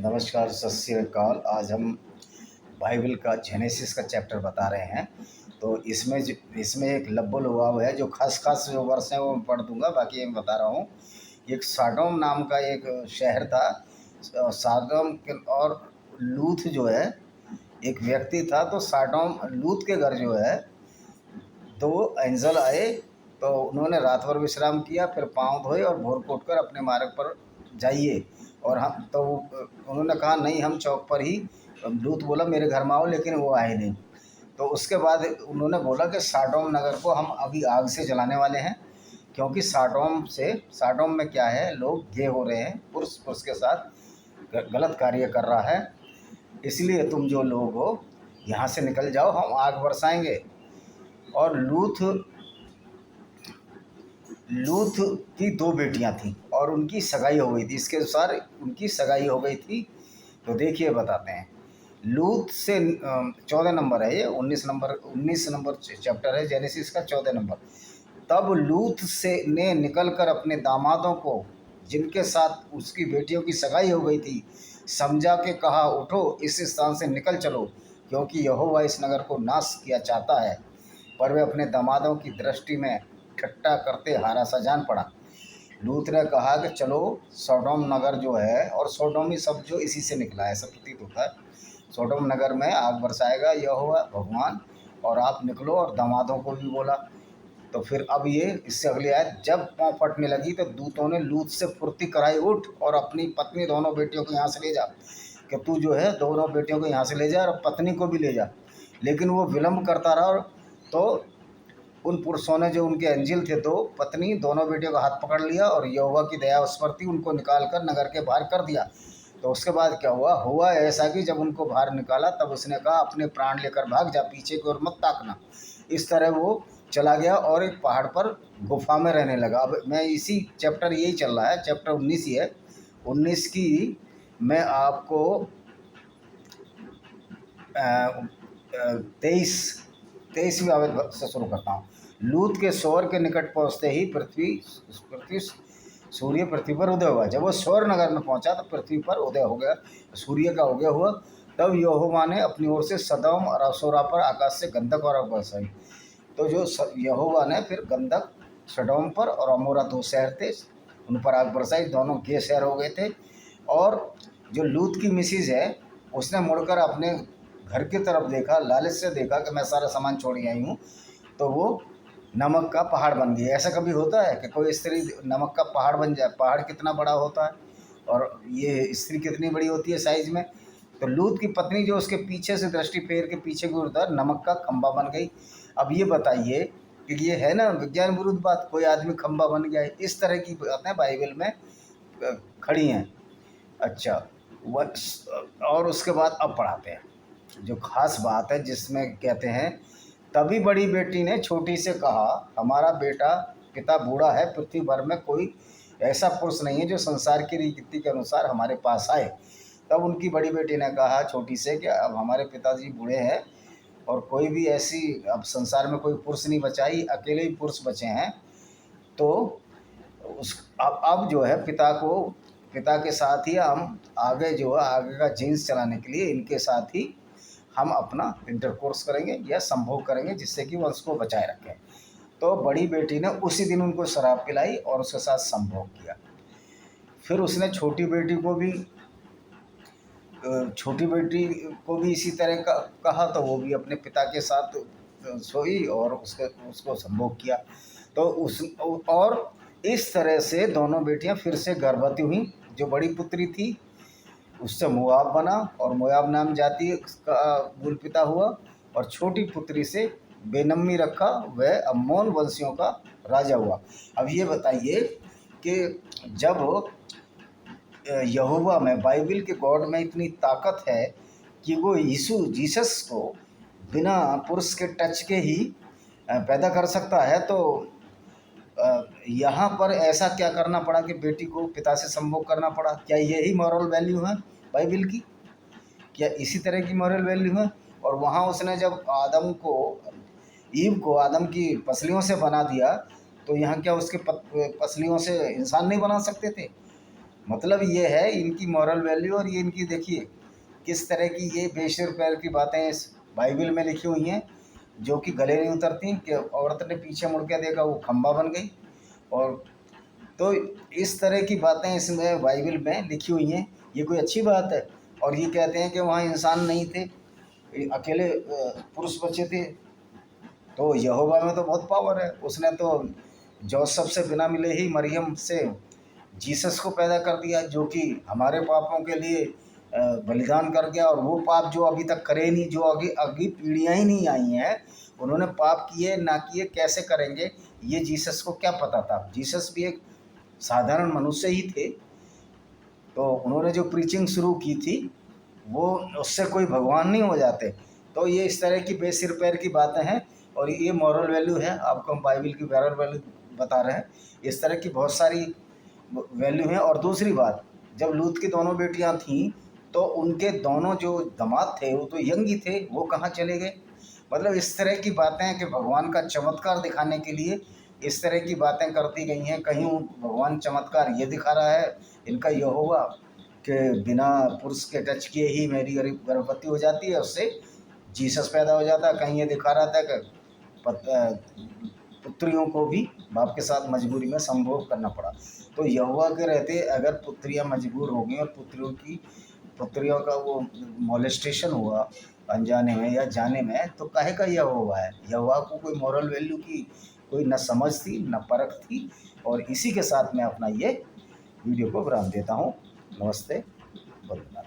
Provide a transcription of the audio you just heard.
नमस्कार, सत श्री अकाल। आज हम बाइबल का जेनेसिस का चैप्टर बता रहे हैं। तो इसमें एक लब्बो लुभाव है। जो खास जो वर्ष है वो मैं पढ़ दूंगा, बाकी मैं बता रहा हूँ। एक साडोम नाम का एक शहर था। साडोम के और लूत जो है एक व्यक्ति था। तो साडोम लूत के घर जो है दो एंजल आए। तो उन्होंने रात भर विश्राम किया, फिर पाँव धोए और भोर को उठकर अपने मार्ग पर जाइए। और हम तो उन्होंने कहा नहीं, हम चौक पर ही। लूत बोला मेरे घर में आओ, लेकिन वो आए नहीं। तो उसके बाद उन्होंने बोला कि साडोम नगर को हम अभी आग से जलाने वाले हैं, क्योंकि साडोम में क्या है, लोग गे हो रहे हैं, पुरुष पुरुष के साथ गलत कार्य कर रहा है। इसलिए तुम जो लोग हो यहाँ से निकल जाओ, हम आग बरसाएंगे। और लूत की दो बेटियां थीं और उनकी सगाई हो गई थी। इसके अनुसार उनकी सगाई हो गई थी। तो देखिए बताते हैं। लूत से 14 नंबर है ये, 19 नंबर चैप्टर है जेनेसिस का, 14 नंबर। तब लूत से ने निकलकर अपने दामादों को, जिनके साथ उसकी बेटियों की सगाई हो गई थी, समझा के कहा, उठो, इस स्थान से निकल चलो, क्योंकि यहोवा इस नगर को नाश किया चाहता है। पर वे अपने दामादों की दृष्टि में ठट्ठा करते हारा सा जान पड़ा। लूत ने कहा कि चलो, सोडोम नगर जो है, और सोडोमी शब्द जो इसी से निकला है, सब प्रतीत होता है। सोडोम नगर में आग बरसाएगा यहोवा भगवान, और आप निकलो। और दामादों को भी बोला। तो फिर अब ये इससे अगली आयत, जब पाँव फटने लगी तो दूतों ने लूत से फुर्ती कराई, उठ और अपनी पत्नी दोनों बेटियों को यहाँ से ले जा, कि तू जो है दोनों बेटियों को यहाँ से ले जा और पत्नी को भी ले जा। लेकिन वो विलम्ब करता रहा। तो उन पुरुषों ने, जो उनके अंजिल थे, दो पत्नी दोनों बेटियों का हाथ पकड़ लिया और यहोवा की दया उस पर थी, उनको निकाल कर नगर के बाहर कर दिया। तो उसके बाद क्या हुआ ऐसा कि जब उनको बाहर निकाला तब उसने कहा, अपने प्राण लेकर भाग जा, पीछे की ओर मत ताकना। इस तरह वो चला गया और एक पहाड़ पर गुफा में रहने लगा। अब मैं इसी चैप्टर यही चल रहा है, चैप्टर 19 ही है। 19 की मैं आपको 23वीं आयत से शुरू करता हूँ। लूत के शोर के निकट पहुँचते ही सूर्य पृथ्वी पर उदय हुआ। जब वो शोर नगर में पहुंचा तो पृथ्वी पर उदय हो गया, सूर्य का उदय हुआ। तब यहोवा ने अपनी ओर से सदोम और अशोरा पर आकाश से गंधक और आग बरसाई। तो जो यहोवा ने फिर गंधक सडोम पर और अमोरा, दो शहर थे, उन पर आग बरसाई। दोनों गे शहर हो गए थे। और जो लूत की मिसिज है, उसने मुड़कर अपने घर की तरफ देखा, लालच से देखा कि मैं सारा सामान छोड़ आई हूँ। तो वो नमक का पहाड़ बन गई। ऐसा कभी होता है कि कोई स्त्री नमक का पहाड़ बन जाए? पहाड़ कितना बड़ा होता है और ये स्त्री कितनी बड़ी होती है साइज में। तो लूत की पत्नी जो उसके पीछे से दृष्टि फेर के पीछे की उधर नमक का खंबा बन गई। अब ये बताइए कि ये है ना विज्ञान विरुद्ध बात, कोई आदमी खंबा बन गया है। इस तरह की बातें बाइबल में खड़ी हैं। अच्छा, और उसके बाद अब पढ़ाते हैं जो खास बात है, जिसमें कहते हैं, तभी बड़ी बेटी ने छोटी से कहा, हमारा पिता बूढ़ा है, पृथ्वी भर में कोई ऐसा पुरुष नहीं है जो संसार की रीति के अनुसार हमारे पास आए। तब उनकी बड़ी बेटी ने कहा छोटी से कि अब हमारे पिताजी बूढ़े हैं और कोई भी ऐसी अब संसार में कोई पुरुष नहीं बचा, ही अकेले ही पुरुष बचे हैं। तो अब जो है पिता के साथ ही हम आगे का जीन्स चलाने के लिए इनके साथ ही हम अपना इंटरकोर्स करेंगे या संभोग करेंगे, जिससे कि वंश को बचाए रखें। तो बड़ी बेटी ने उसी दिन उनको शराब पिलाई और उसके साथ संभोग किया। फिर उसने छोटी बेटी को भी इसी तरह का कहा। तो वो भी अपने पिता के साथ सोई और उसको संभोग किया। तो और इस तरह से दोनों बेटियां फिर से गर्भवती हुई। जो बड़ी पुत्री थी उससे मोआब बना और मोआब नाम जाति का मूल पिता हुआ, और छोटी पुत्री से बेनम्मी रखा, वह अम्मोन वंशियों का राजा हुआ। अब ये बताइए कि जब यहोवा में, बाइबल के गॉड में इतनी ताकत है कि वो जीसस को बिना पुरुष के टच के ही पैदा कर सकता है, तो यहाँ पर ऐसा क्या करना पड़ा कि बेटी को पिता से संभोग करना पड़ा? क्या यही मॉरल वैल्यू है बाइबल की? क्या इसी तरह की मॉरल वैल्यू है? और वहाँ उसने जब ईव को आदम की पसलियों से बना दिया, तो यहाँ क्या उसके पसलियों से इंसान नहीं बना सकते थे? मतलब ये है इनकी मॉरल वैल्यू। और ये इनकी देखिए किस तरह की ये बेशर पैर की बातें इस बाइबल में लिखी हुई हैं, जो कि गले नहीं उतरती। कि औरत ने पीछे मुड़ के देखा, वो खंबा बन गई। और तो इस तरह की बातें इसमें बाइबल में लिखी हुई हैं। ये कोई अच्छी बात है? और ये कहते हैं कि वहाँ इंसान नहीं थे, अकेले पुरुष बचे थे। तो यहोवा में तो बहुत पावर है। उसने तो जोसेफ से बिना मिले ही मरियम से जीसस को पैदा कर दिया, जो कि हमारे पापों के लिए बलिदान कर गया। और वो पाप जो अभी तक करे नहीं, जो आगे अगली पीढ़ियाँ ही नहीं आई हैं, उन्होंने पाप किए ना किए, कैसे करेंगे ये जीसस को क्या पता था? जीसस भी एक साधारण मनुष्य ही थे। तो उन्होंने जो प्रीचिंग शुरू की थी, वो उससे कोई भगवान नहीं हो जाते। तो ये इस तरह की बेसिर पैर की बातें हैं। और ये मॉरल वैल्यू है, आपको हम बाइबल की मॉरल वैल्यू बता रहे हैं। इस तरह की बहुत सारी वैल्यू हैं। और दूसरी बात, जब लूत की दोनों बेटियां थीं, तो उनके दोनों जो दामाद थे वो तो यंग ही थे, वो कहाँ चले गए? मतलब इस तरह की बातें हैं कि भगवान का चमत्कार दिखाने के लिए इस तरह की बातें करती गई हैं। कहीं भगवान चमत्कार ये दिखा रहा है इनका यहोवा कि बिना पुरुष के टच किए ही मेरी गर्भवती हो जाती है, उससे जीसस पैदा हो जाता है। कहीं ये दिखा रहा था कि पुत्रियों को भी बाप के साथ मजबूरी में संभोग करना पड़ा। तो यहोवा के रहते अगर पुत्रियां मजबूर हो गई और पुत्रियों का वो मोलेस्टेशन हुआ अनजाने में या जाने में, तो काहे का यहोवा है? यहोवा को कोई मॉरल वैल्यू की कोई न समझ थी न परख थी। और इसी के साथ मैं अपना ये वीडियो को विराम देता हूँ। नमस्ते, वंदना।